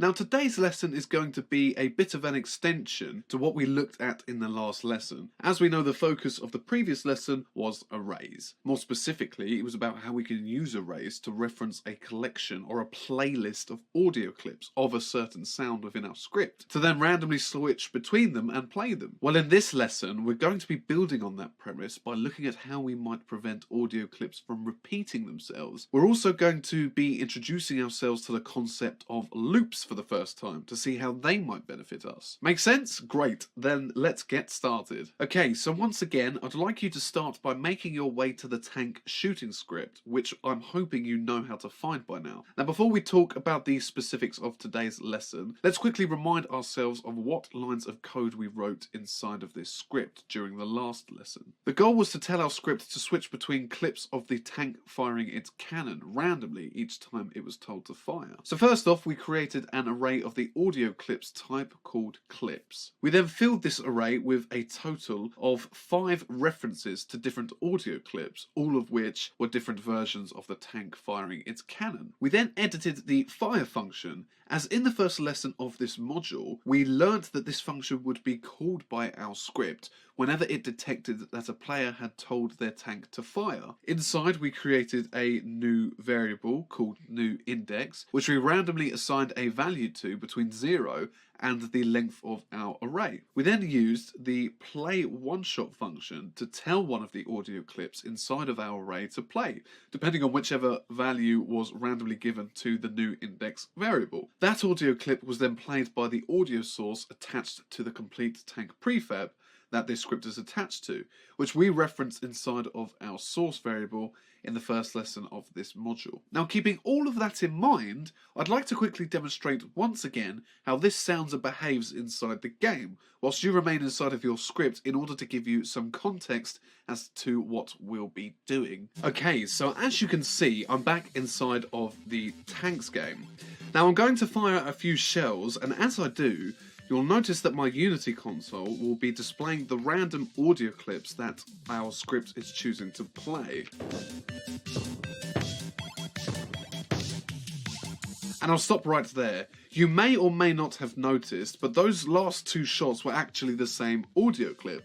Now today's lesson is going to be a bit of an extension to what we looked at in the last lesson. As we know, the focus of the previous lesson was arrays. More specifically, it was about how we can use arrays to reference a collection or a playlist of audio clips of a certain sound within our script, to then randomly switch between them and play them. Well, in this lesson, we're going to be building on that premise by looking at how we might prevent audio clips from repeating themselves. We're also going to be introducing ourselves to the concept of loops for the first time to see how they might benefit us. Make sense? Great, then let's get started. Okay, so once again, I'd like you to start by making your way to the tank shooting script, which I'm hoping you know how to find by now. Now, before we talk about the specifics of today's lesson, let's quickly remind ourselves of what lines of code we wrote inside of this script during the last lesson. The goal was to tell our script to switch between clips of the tank firing its cannon randomly each time it was told to fire. So first off, we created an array of the audio clips type called clips. We then filled this array with a total of 5 references to different audio clips, all of which were different versions of the tank firing its cannon. We then edited the fire function, as in the first lesson of this module, we learnt that this function would be called by our script whenever it detected that a player had told their tank to fire. Inside, we created a new variable called newIndex, which we randomly assigned a value to between 0 and the length of our array. We then used the play one-shot function to tell one of the audio clips inside of our array to play, depending on whichever value was randomly given to the newIndex variable. That audio clip was then played by the audio source attached to the complete tank prefab that this script is attached to, which we reference inside of our source variable in the first lesson of this module. Now, keeping all of that in mind, I'd like to quickly demonstrate once again how this sounds and behaves inside the game, whilst you remain inside of your script in order to give you some context as to what we'll be doing. Okay, so as you can see, I'm back inside of the tanks game. Now, I'm going to fire a few shells, and as I do, you'll notice that my Unity console will be displaying the random audio clips that our script is choosing to play. And I'll stop right there. You may or may not have noticed, but those last 2 shots were actually the same audio clip.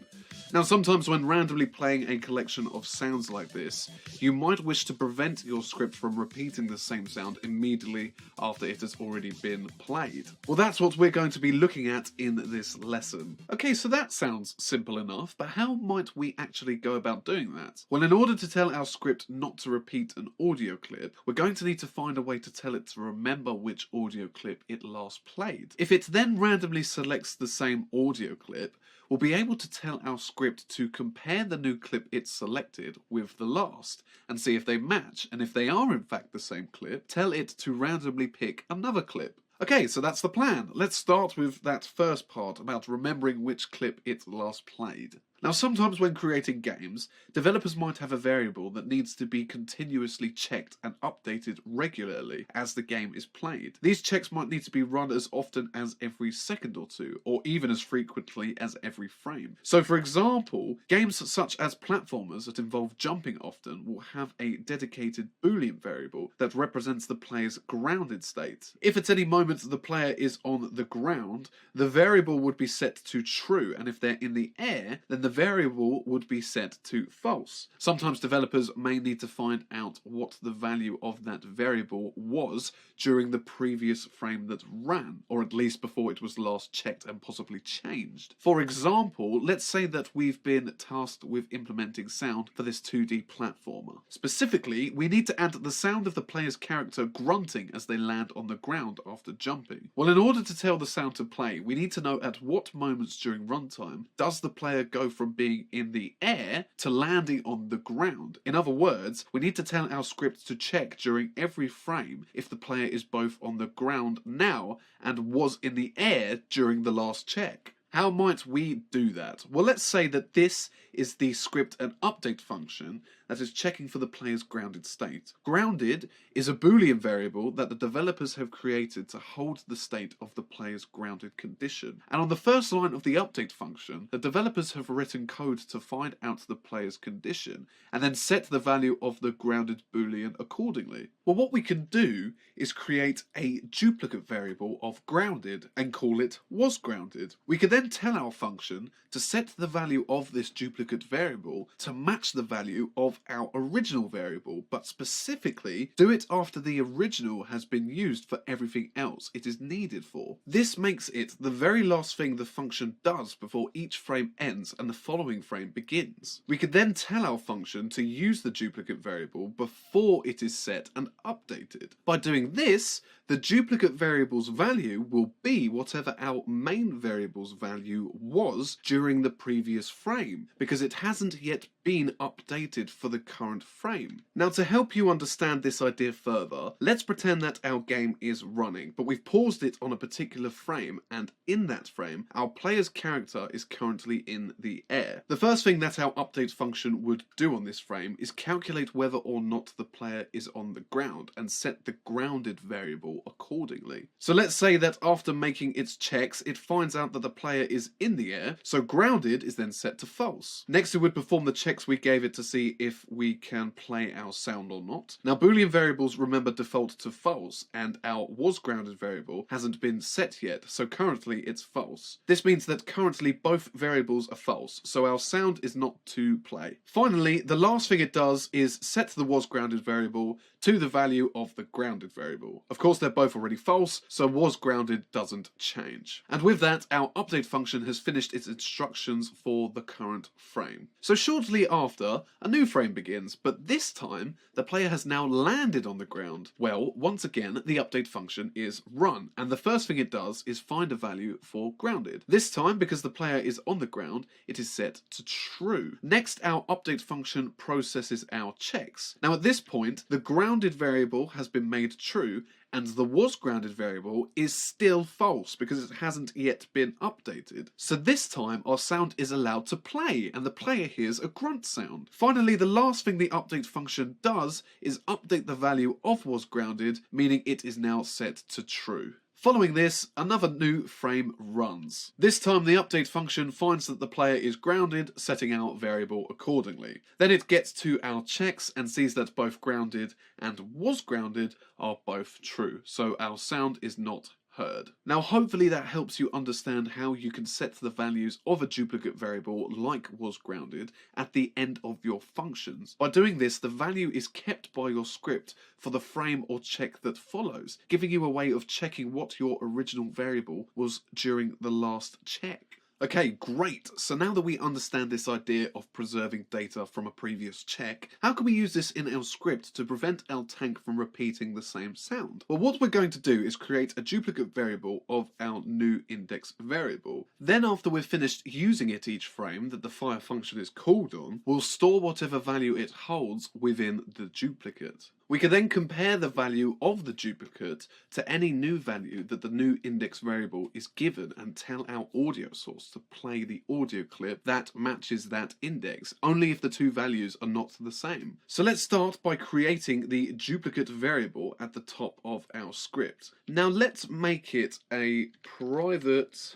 Now, sometimes when randomly playing a collection of sounds like this, you might wish to prevent your script from repeating the same sound immediately after it has already been played. Well, that's what we're going to be looking at in this lesson. Okay, so that sounds simple enough, but how might we actually go about doing that? Well, in order to tell our script not to repeat an audio clip, we're going to need to find a way to tell it to remember which audio clip it last played. If it then randomly selects the same audio clip, we'll be able to tell our script to compare the new clip it selected with the last and see if they match, and if they are in fact the same clip, tell it to randomly pick another clip. Okay, so that's the plan. Let's start with that first part about remembering which clip it last played. Now, sometimes when creating games, developers might have a variable that needs to be continuously checked and updated regularly as the game is played. These checks might need to be run as often as every second or two, or even as frequently as every frame. So, for example, games such as platformers that involve jumping often will have a dedicated Boolean variable that represents the player's grounded state. If at any moment the player is on the ground, the variable would be set to true, and if they're in the air, then the variable would be set to false. Sometimes developers may need to find out what the value of that variable was during the previous frame that ran, or at least before it was last checked and possibly changed. For example, let's say that we've been tasked with implementing sound for this 2D platformer. Specifically, we need to add the sound of the player's character grunting as they land on the ground after jumping. Well, in order to tell the sound to play, we need to know at what moments during runtime does the player go from being in the air to landing on the ground. In other words, we need to tell our script to check during every frame if the player is both on the ground now and was in the air during the last check. How might we do that? Well, let's say that this is the script and update function that is checking for the player's grounded state. Grounded is a Boolean variable that the developers have created to hold the state of the player's grounded condition. And on the first line of the update function, the developers have written code to find out the player's condition and then set the value of the grounded Boolean accordingly. Well, what we can do is create a duplicate variable of grounded and call it wasGrounded. We can then tell our function to set the value of this duplicate variable to match the value of our original variable, but specifically do it after the original has been used for everything else it is needed for. This makes it the very last thing the function does before each frame ends and the following frame begins. We could then tell our function to use the duplicate variable before it is set and updated. By doing this, the duplicate variable's value will be whatever our main variable's value was during the previous frame, because it hasn't yet been updated for the current frame. Now, to help you understand this idea further, let's pretend that our game is running, but we've paused it on a particular frame, and in that frame, our player's character is currently in the air. The first thing that our update function would do on this frame is calculate whether or not the player is on the ground and set the grounded variable accordingly. So let's say that after making its checks, it finds out that the player is in the air, so grounded is then set to false. Next, it would perform the checks we gave it to see if we can play our sound or not. Now, Boolean variables remember default to false, and our wasGrounded variable hasn't been set yet, so currently it's false. This means that currently both variables are false, so our sound is not to play. Finally, the last thing it does is set the wasGrounded variable to the value of the grounded variable. Of course, they're both already false, so wasGrounded doesn't change. And with that, our update function has finished its instructions for the current frame. So shortly after, a new frame begins, but this time, the player has now landed on the ground. Well, once again, the update function is run, and the first thing it does is find a value for grounded. This time, because the player is on the ground, it is set to true. Next, our update function processes our checks. Now at this point, the grounded variable has been made true, and the wasGrounded variable is still false because it hasn't yet been updated. So this time our sound is allowed to play, and the player hears a grunt sound. Finally, the last thing the update function does is update the value of wasGrounded, meaning it is now set to true. Following this, another new frame runs. This time the update function finds that the player is grounded, setting our variable accordingly. Then it gets to our checks and sees that both grounded and wasGrounded are both true, so our sound is not heard. Now hopefully that helps you understand how you can set the values of a duplicate variable like wasGrounded at the end of your functions. By doing this, the value is kept by your script for the frame or check that follows, giving you a way of checking what your original variable was during the last check. Okay, great. So now that we understand this idea of preserving data from a previous check, how can we use this in our script to prevent our tank from repeating the same sound? Well, what we're going to do is create a duplicate variable of our new index variable. Then after we've finished using it each frame that the fire function is called on, we'll store whatever value it holds within the duplicate. We can then compare the value of the duplicate to any new value that the new index variable is given and tell our audio source to play the audio clip that matches that index, only if the two values are not the same. So let's start by creating the duplicate variable at the top of our script. Now let's make it a private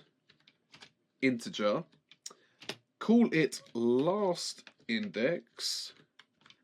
integer, call it last index,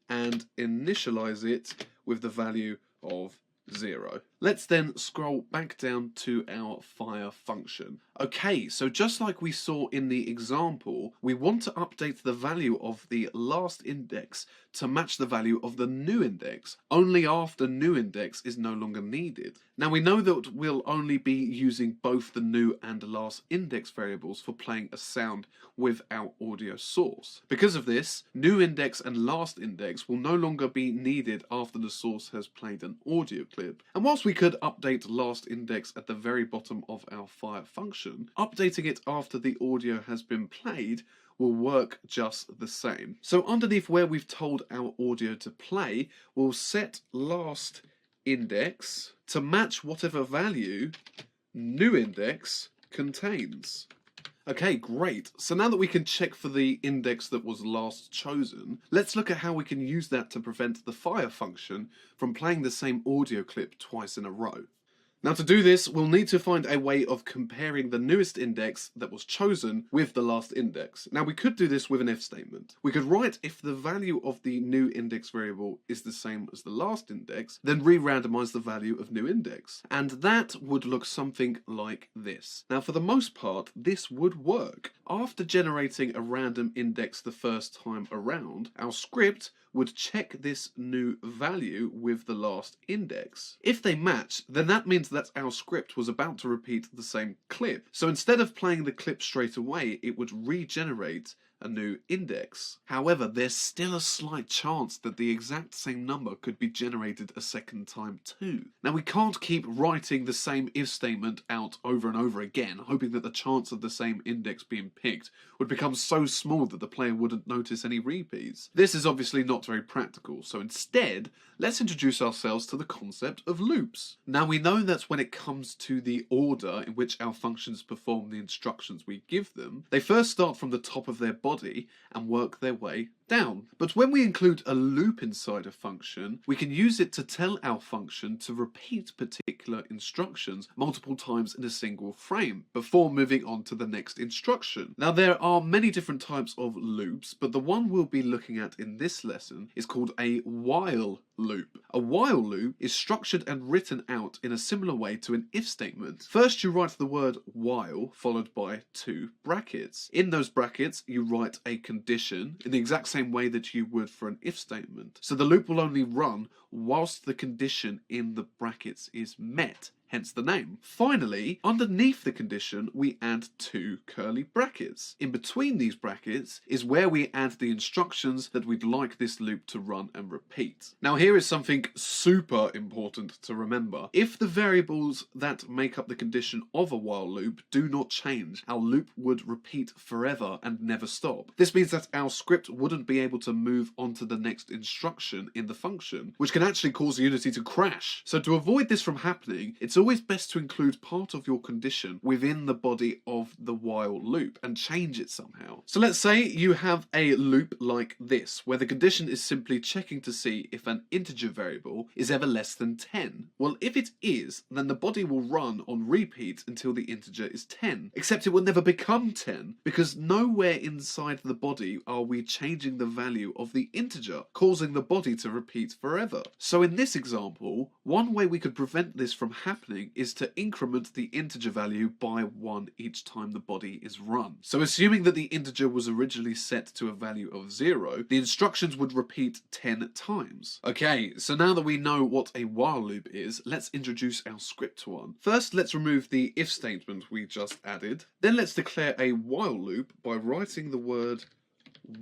and initialize it with the value of 0. Let's then scroll back down to our fire function. Okay, so just like we saw in the example, we want to update the value of the last index to match the value of the new index, only after new index is no longer needed. Now we know that we'll only be using both the new and last index variables for playing a sound with our audio source. Because of this, new index and last index will no longer be needed after the source has played an audio clip. And whilst we could update last index at the very bottom of our fire function, updating it after the audio has been played will work just the same. So underneath where we've told our audio to play, we'll set last index to match whatever value new index contains. Okay, great. So now that we can check for the index that was last chosen, let's look at how we can use that to prevent the fire function from playing the same audio clip twice in a row. Now to do this, we'll need to find a way of comparing the newest index that was chosen with the last index. Now we could do this with an if statement. We could write if the value of the new index variable is the same as the last index, then re-randomize the value of new index. And that would look something like this. Now for the most part, this would work. After generating a random index the first time around, our script would check this new value with the last index. If they match, then that means that our script was about to repeat the same clip. So instead of playing the clip straight away, it would regenerate a new index. However, there's still a slight chance that the exact same number could be generated a second time too. Now we can't keep writing the same if statement out over and over again, hoping that the chance of the same index being picked would become so small that the player wouldn't notice any repeats. This is obviously not very practical, so instead, let's introduce ourselves to the concept of loops. Now we know that when it comes to the order in which our functions perform the instructions we give them, they first start from the top of their body and work their way down. But when we include a loop inside a function, we can use it to tell our function to repeat particular instructions multiple times in a single frame before moving on to the next instruction. Now there are many different types of loops, but the one we'll be looking at in this lesson is called a while loop. A while loop is structured and written out in a similar way to an if statement. First you write the word while followed by two brackets. In those brackets you write a condition in the exact same way that you would for an if statement. So the loop will only run whilst the condition in the brackets is met. Hence the name. Finally, underneath the condition, we add two curly brackets. In between these brackets is where we add the instructions that we'd like this loop to run and repeat. Now here is something super important to remember. If the variables that make up the condition of a while loop do not change, our loop would repeat forever and never stop. This means that our script wouldn't be able to move on to the next instruction in the function, which can actually cause Unity to crash. So to avoid this from happening, it's always best to include part of your condition within the body of the while loop and change it somehow. So let's say you have a loop like this, where the condition is simply checking to see if an integer variable is ever less than 10. Well, if it is, then the body will run on repeat until the integer is 10, except it will never become 10, because nowhere inside the body are we changing the value of the integer, causing the body to repeat forever. So in this example, one way we could prevent this from happening is to increment the integer value by 1 each time the body is run. So assuming that the integer was originally set to a value of 0, the instructions would repeat 10 times. Okay, so now that we know what a while loop is, let's introduce our script to one. First, let's remove the if statement we just added. Then let's declare a while loop by writing the word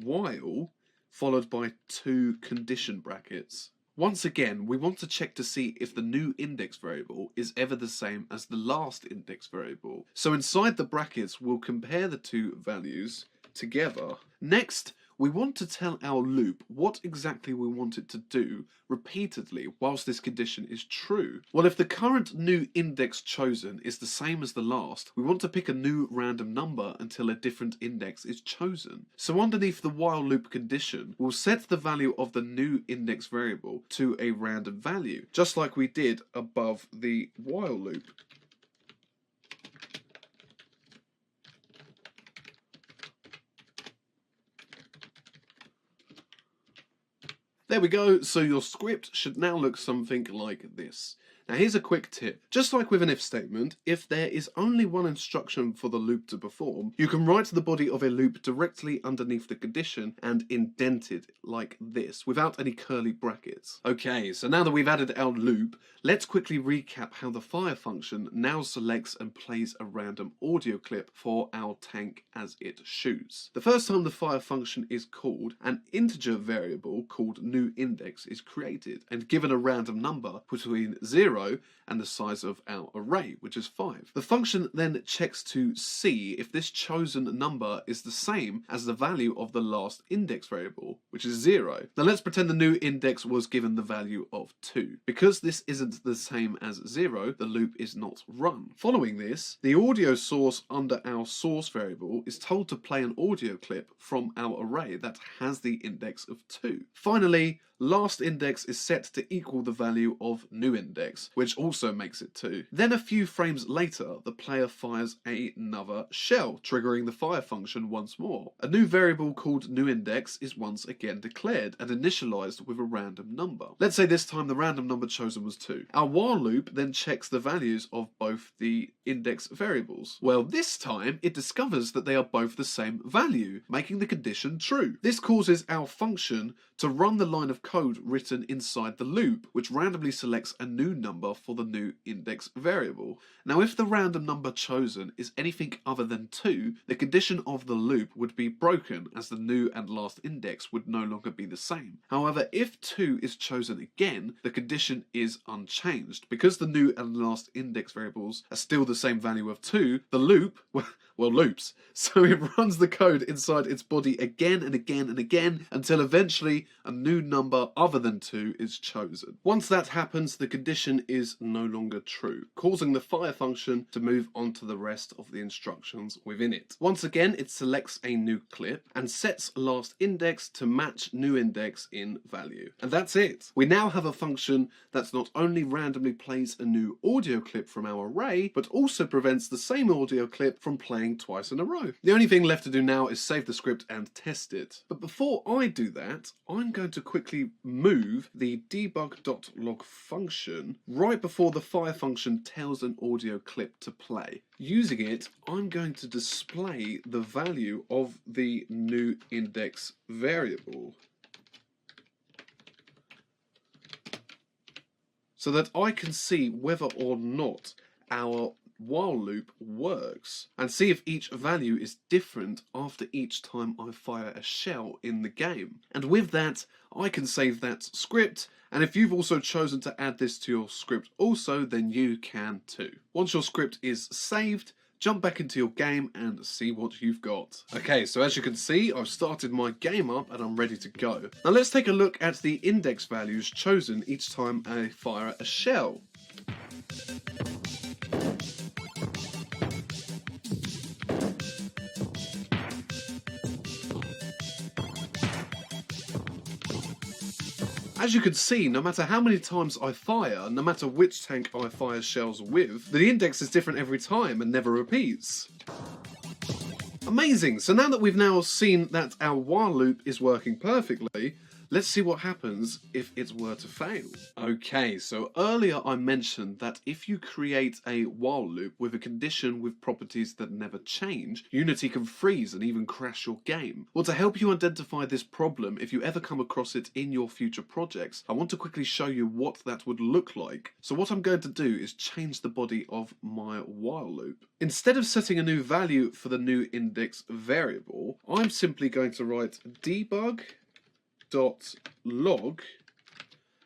while followed by two condition brackets. Once again, we want to check to see if the new index variable is ever the same as the last index variable. So inside the brackets, we'll compare the two values together. Next, we want to tell our loop what exactly we want it to do repeatedly whilst this condition is true. Well, if the current new index chosen is the same as the last, we want to pick a new random number until a different index is chosen. So underneath the while loop condition, we'll set the value of the new index variable to a random value, just like we did above the while loop. There we go, so your script should now look something like this. Now here's a quick tip. Just like with an if statement, if there is only one instruction for the loop to perform, you can write the body of a loop directly underneath the condition and indent it like this, without any curly brackets. Okay, so now that we've added our loop, let's quickly recap how the fire function now selects and plays a random audio clip for our tank as it shoots. The first time the fire function is called, an integer variable called newIndex is created and given a random number between 0 0 and the size of our array, which is 5. The function then checks to see if this chosen number is the same as the value of the last index variable, which is 0. Now let's pretend the new index was given the value of 2. Because this isn't the same as 0, the loop is not run. Following this, the audio source under our source variable is told to play an audio clip from our array that has the index of 2. Finally, last index is set to equal the value of new index, which also makes it 2. Then a few frames later, the player fires another shell, triggering the fire function once more. A new variable called new index is once again declared and initialized with a random number. Let's say this time the random number chosen was 2. Our while loop then checks the values of both the index variables. Well, this time it discovers that they are both the same value, making the condition true. This causes our function to run the line of code written inside the loop, which randomly selects a new number for the new index variable. Now, if the random number chosen is anything other than 2, the condition of the loop would be broken, as the new and last index would no longer be the same. However, if 2 is chosen again, the condition is unchanged. Because the new and last index variables are still the same value of 2, the loop, loops. So it runs the code inside its body again and again and again until eventually a new number other than 2 is chosen. Once that happens, the condition is no longer true, causing the fire function to move on to the rest of the instructions within it. Once again, it selects a new clip and sets last index to match new index in value. And that's it. We now have a function that not only randomly plays a new audio clip from our array, but also prevents the same audio clip from playing twice in a row. The only thing left to do now is save the script and test it. But before I do that, I'm going to quickly move the debug.log function right before the fire function tells an audio clip to play. Using it, I'm going to display the value of the new index variable, so that I can see whether or not our while loop works and see if each value is different after each time I fire a shell in the game. And with that, I can save that script, and if you've also chosen to add this to your script also, then you can too. Once your script is saved, jump back into your game and see what you've got. Okay, so as you can see, I've started my game up and I'm ready to go. Now let's take a look at the index values chosen each time I fire a shell. As you can see, no matter how many times I fire, no matter which tank I fire shells with, the index is different every time and never repeats. Amazing! So now that we've now seen that our while loop is working perfectly, let's see what happens if it were to fail. Okay, so earlier I mentioned that if you create a while loop with a condition with properties that never change, Unity can freeze and even crash your game. Well, to help you identify this problem, if you ever come across it in your future projects, I want to quickly show you what that would look like. So what I'm going to do is change the body of my while loop. Instead of setting a new value for the new index variable, I'm simply going to write debug.log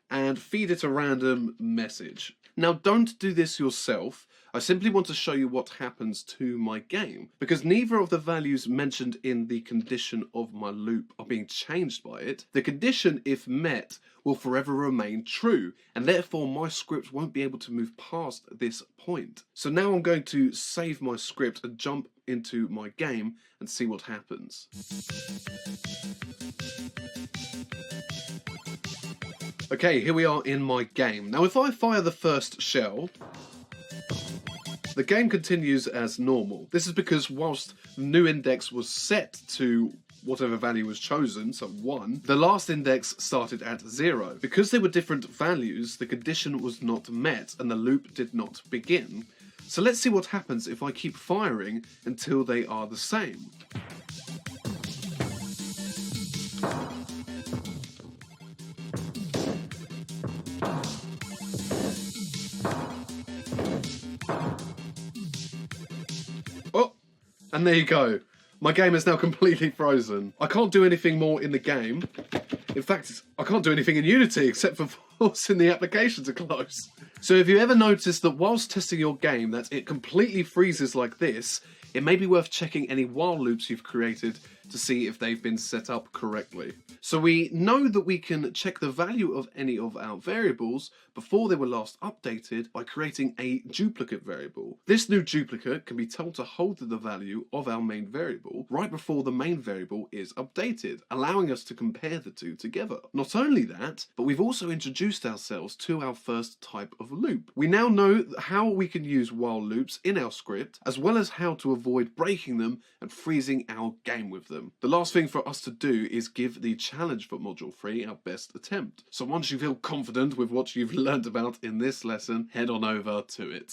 and feed it a random message. Now don't do this yourself. I simply want to show you what happens to my game, because neither of the values mentioned in the condition of my loop are being changed by it. The condition, if met, will forever remain true, and therefore my script won't be able to move past this point. So now I'm going to save my script and jump into my game and see what happens. Okay, here we are in my game. Now if I fire the first shell, the game continues as normal. This is because whilst the new index was set to whatever value was chosen, so 1, the last index started at 0. Because they were different values, the condition was not met and the loop did not begin. So let's see what happens if I keep firing until they are the same. Oh, and there you go. My game is now completely frozen. I can't do anything more in the game. In fact, I can't do anything in Unity except for forcing the application to close. So if you ever notice that whilst testing your game that it completely freezes like this, it may be worth checking any while loops you've created to see if they've been set up correctly. So we know that we can check the value of any of our variables before they were last updated by creating a duplicate variable. This new duplicate can be told to hold the value of our main variable right before the main variable is updated, allowing us to compare the two together. Not only that, but we've also introduced ourselves to our first type of loop. We now know how we can use while loops in our script, as well as how to avoid breaking them and freezing our game with them. The last thing for us to do is give the challenge for Module 3 our best attempt. So once you feel confident with what you've learned about in this lesson, head on over to it.